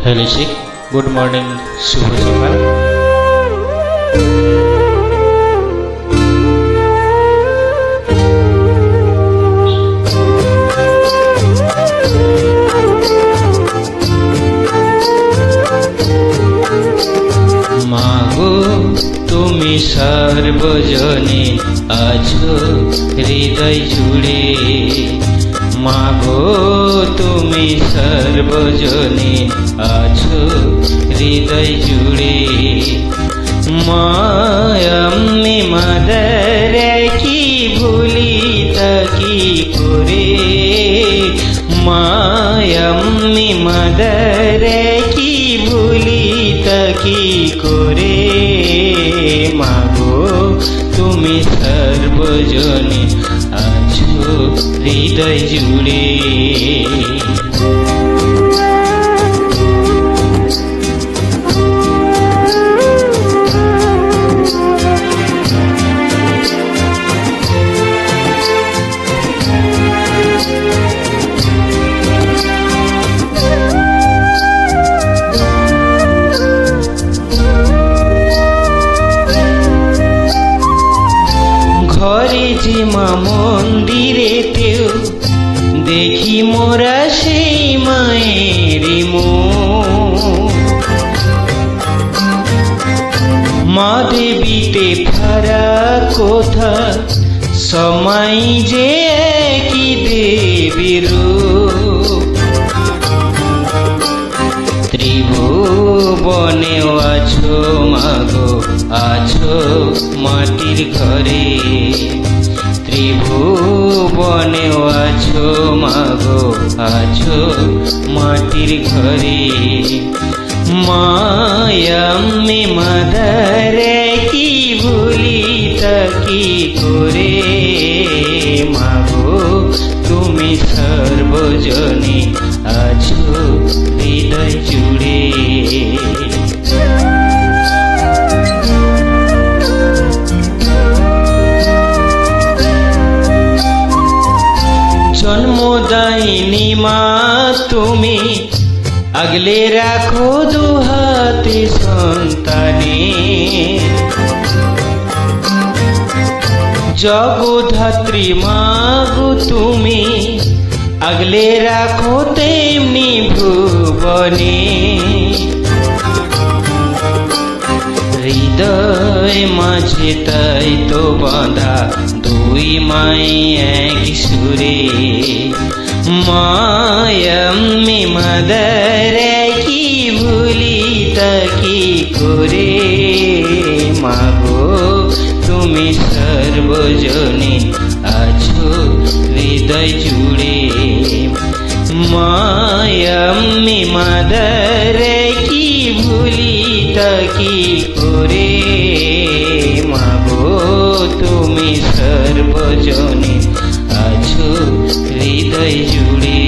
Hello Sheikh, good morning, শুভ সকাল। মাগো তুমি সর্বজনে আছো হৃদয় জুড়ে, মাগো তুমি সর্বজনে আছো হৃদয় জুড়ে। মায়াম্মি মাদারে কি ভুলি তাকি করে, মায়াম্মি মাদারে কি ভুলি তাকি করে। মাগো তুমি সর্বজনে আছো হৃদয় জুড়ে। ঘরে যে মা মন্দিরেতেও দেখি মোরা সেই মায়ের মা দেবীতে ফারাক কোথা, সময় যে একই দেবীর ত্রিভুবনেও আছো মাগো, আছো মাটির ঘরে। ত্রিভুবনেও আছো মাগো, আছো মাটির ঘরে। মায়াম্মি মাদারে কি ভুলি তাকি করে। মাগো তুমি সর্বজনে আছো হৃদয় জুড়ে। জন্মদায়িনী মা তুমি আগলে রাখো দুহাতে সন্তানে। জগধাত্রী মাগো তুমি আগলে রাখো তেমনি ভুবনে। হৃদয় মাঝে তাই তো বাঁধা দুই মাই এক সুরে। মায়াম্মি মাদারে কি ভুলি তাকি করে। মাগো তুমি সর্বজনে আছো হৃদয় জুড়ে। মায়াম্মি মাদারে কি ভুলি তাকি করে। মাগো তুমি সর্বজনে আছো হৃদয় জুড়ে।